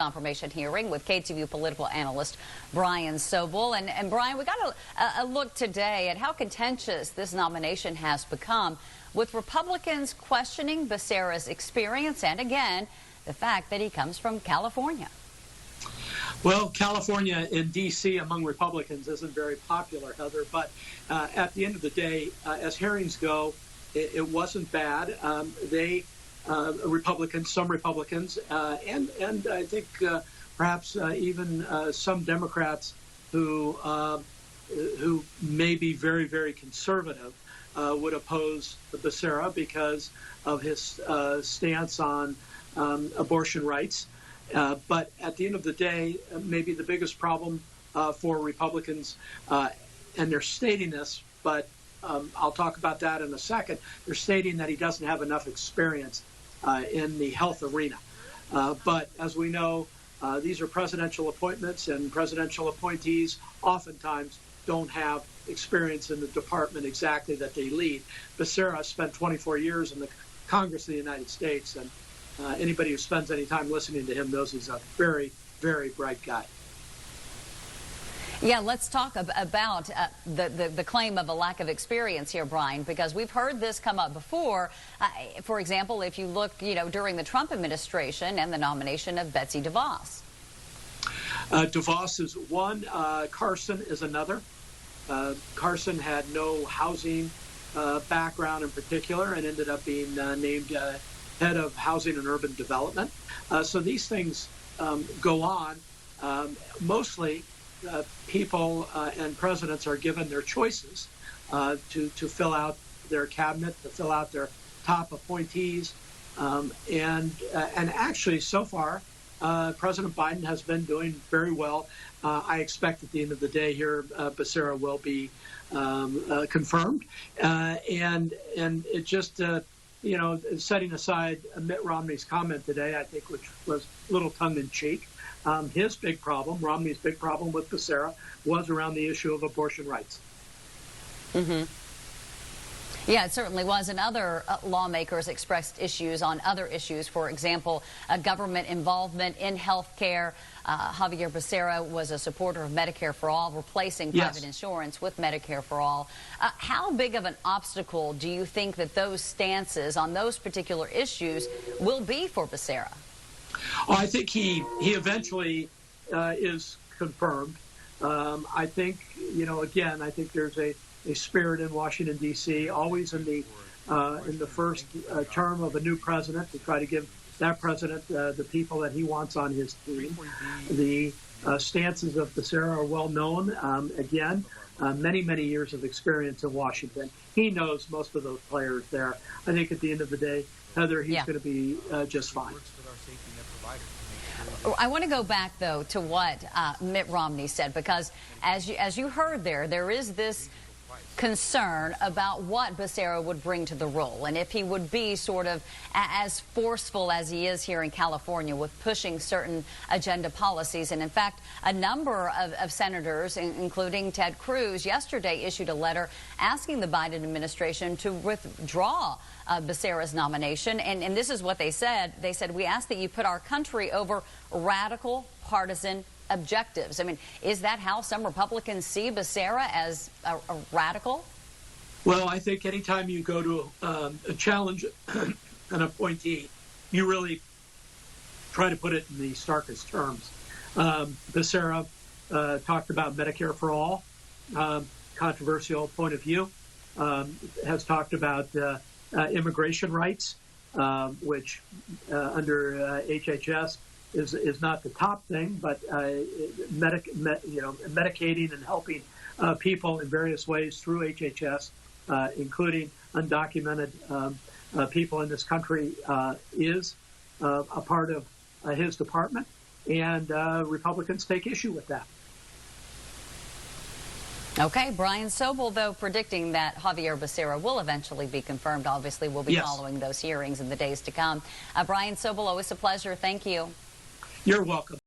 Confirmation hearing with KTVU political analyst Brian Sobel. And Brian, we got a look today at how contentious this nomination has become, with Republicans questioning Becerra's experience and, again, the fact that he comes from California. Well, California in D.C. among Republicans isn't very popular, Heather, but at the end of the day, as hearings go, it wasn't bad. Some Republicans, and I think perhaps even some Democrats who may be very, very conservative would oppose Becerra because of his stance on abortion rights. But at the end of the day, maybe the biggest problem for Republicans, and they're stating this, but I'll talk about that in a second. They're stating that he doesn't have enough experience in the health arena. But as we know, these are presidential appointments, and presidential appointees oftentimes don't have experience in the department exactly that they lead. Becerra spent 24 years in the Congress of the United States, and anybody who spends any time listening to him knows he's a very, very bright guy. Yeah, let's talk about the claim of a lack of experience here, Brian, because we've heard this come up before. For example, if you look, during the Trump administration and the nomination of Betsy DeVos. DeVos is one. Carson is another. Carson had no housing background in particular and ended up being named head of housing and urban development. So these things go on. Mostly people and presidents are given their choices to fill out their cabinet, to fill out their top appointees. And actually, so far, President Biden has been doing very well. I expect at the end of the day here, Becerra will be confirmed. And it just, setting aside Mitt Romney's comment today, I think, which was a little tongue-in-cheek, his big problem, Romney's big problem with Becerra, was around the issue of abortion rights. Mm-hmm. Yeah, it certainly was. And other lawmakers expressed issues on other issues. For example, government involvement in health care. Xavier Becerra was a supporter of Medicare for All, replacing private insurance with Medicare for All. How big of an obstacle do you think that those stances on those particular issues will be for Becerra? Oh, I think he eventually is confirmed. I think, again, I think there's a spirit in Washington, D.C., always in the first term of a new president, to try to give that president the people that he wants on his team. The stances of Becerra are well known. Again, many, many years of experience in Washington. He knows most of those players there. I think at the end of the day, Heather, he's going to be just fine. I want to go back, though, to what Mitt Romney said, because as you heard there is this concern about what Becerra would bring to the role, and if he would be sort of as forceful as he is here in California with pushing certain agenda policies. And in fact, a number of senators, including Ted Cruz, yesterday issued a letter asking the Biden administration to withdraw Becerra's nomination. And this is what they said. They said, "We ask that you put our country over radical partisan objectives." I mean, is that how some Republicans see Becerra, as a radical? Well, I think anytime you go to a challenge an appointee, you really try to put it in the starkest terms. Becerra talked about Medicare for All, controversial point of view, has talked about immigration rights, which under HHS is not the top thing, but medicating and helping people in various ways through HHS, including undocumented people in this country, is a part of his department, and Republicans take issue with that. Okay, Brian Sobel, though, predicting that Xavier Becerra will eventually be confirmed. Obviously, we'll be following those hearings in the days to come. Brian Sobel, always a pleasure. Thank you. You're welcome.